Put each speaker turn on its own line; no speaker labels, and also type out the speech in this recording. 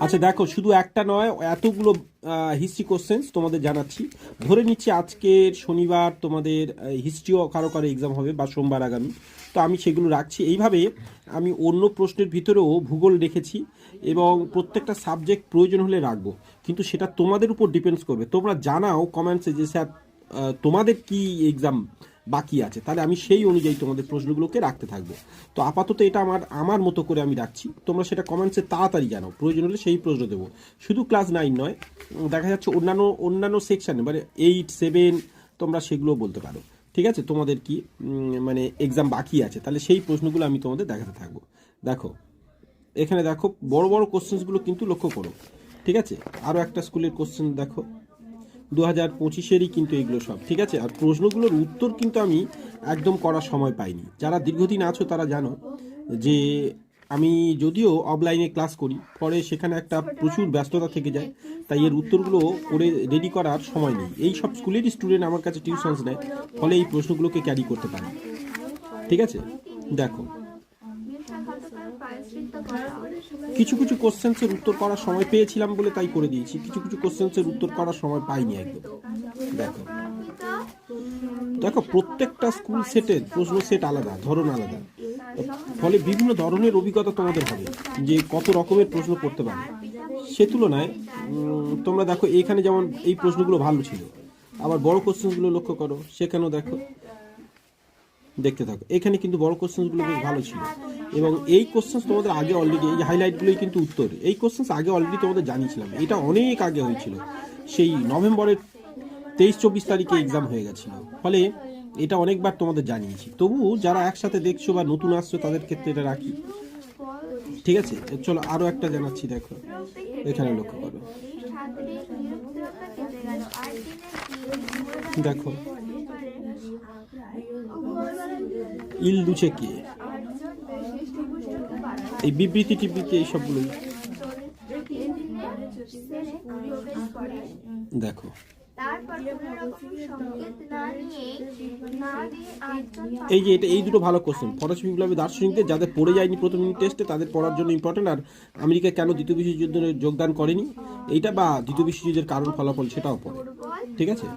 আচ্ছা দেখো, শুধু একটা নয়, এতগুলো হিস্ট্রি কোশ্চেন্স তোমাদের জানাচ্ছি। ধরে নিচ্ছি আজকের শনিবার তোমাদের হিস্ট্রিও কারো কারো এক্সাম হবে, বা সোমবার আগামী। তো আমি সেগুলো রাখছি। এইভাবে আমি অন্য প্রশ্নের ভিতরেও ভূগোল রেখেছি, এবং প্রত্যেকটা সাবজেক্ট প্রয়োজন হলে রাখবো। কিন্তু সেটা তোমাদের উপর ডিপেন্ডস করবে। তোমরা জানাও কমেন্টসে যে স্যার তোমাদের কি এক্সাম বাকি আছে, তাহলে আমি সেই অনুযায়ী তোমাদের প্রশ্নগুলোকে রাখতে থাকবো। তো আপাতত এটা আমার আমার মতো করে আমি রাখছি, তোমরা সেটা কমেন্টসে তাড়াতাড়ি জানাও, প্রয়োজন হলে সেই প্রশ্ন দেবো। শুধু ক্লাস 9 নয়, দেখা যাচ্ছে অন্যান্য অন্যান্য সেকশানে, মানে 8, 7, তোমরা সেগুলো বলতে পারো। ঠিক আছে, তোমাদের কি মানে এক্সাম বাকি আছে, তাহলে সেই প্রশ্নগুলো আমি তোমাদের দেখাতে থাকবো। দেখো এখানে দেখো, বড় বড় কোশ্চেন্সগুলো কিন্তু লক্ষ্য করো। ঠিক আছে, আরও একটা স্কুলের কোশ্চেন দেখো, 2025-এরই কিন্তু এগুলো সব। ঠিক আছে, আর প্রশ্নগুলোর উত্তর কিন্তু আমি একদম করার সময় পাইনি। যারা দীর্ঘদিন আছো তারা জানো যে আমি যদিও অফলাইনে ক্লাস করি, পরে সেখানে একটা প্রচুর ব্যস্ততা থেকে যায়, তাই এর উত্তরগুলো করে রেডি করার সময় নেই। এই সব স্কুলেরই স্টুডেন্ট আমার কাছে টিউশনস নেয়, ফলে এই প্রশ্নগুলোকে ক্যারি করতে পারি। ঠিক আছে, দেখো কিছু কিছু কোশ্চেন্সের উত্তর করার সময় পেয়েছিলাম বলে তাই করে দিয়েছি, কিছু কিছু কোশ্চেন্সের উত্তর করার সময় পাইনি একদম। দেখো দেখো প্রত্যেকটা স্কুল সেটের প্রশ্ন সেট আলাদা, ধরন আলাদা, ফলে বিভিন্ন ধরনের অভিজ্ঞতা তোমাদের হবে যে কত রকমের প্রশ্ন করতে পারে। সে তুলনায় তোমরা দেখো এখানে যেমন এই প্রশ্নগুলো ভালো ছিল, আবার বড় কোশ্চেন্সগুলো লক্ষ্য করো, সেখানেও দেখো, দেখতে থাকো, এখানে কিন্তু বড় কোশ্চেন্সগুলো বেশ ভালো ছিল। এবং এই কোশ্চেন্স তোমাদের আগে অলরেডি, এই হাইলাইটগুলোই কিন্তু উত্তর। এই কোশ্চেন্স আগে অলরেডি তোমাদের জানিয়েছিলাম, এটা অনেক আগে হয়েছিল, সেই নভেম্বরের 23-24 তারিখে এক্সাম হয়ে গেছিল, ফলে এটা অনেকবার তোমাদের জানিয়েছি। তবু যারা একসাথে দেখছো বা নতুন আসছো তাদের ক্ষেত্রে এটা রাখি। ঠিক আছে, চলো আরও একটা জানাচ্ছি, দেখো এখানে লক্ষ্য করো, দেখো ইল দুছে কে, এই বিবৃতি টিবৃতি এই সবগুলোই দেখো। এই যে এটা, এই দুটো ভালো কোশ্চেন, ফরাসি বিপ্লবী দার্শনিকদের যাদের পড়ে যায়নি প্রথম ইউনিট টেস্টে তাদের পড়ার জন্য ইম্পর্টেন্ট। আর আমেরিকা কেন দ্বিতীয় বিশ্বযুদ্ধে যোগদান করেনি, এইটা বা দ্বিতীয় বিশ্বযুদ্ধের কারণ ফলাফল, সেটাও পড়ে। ঠিক আছে।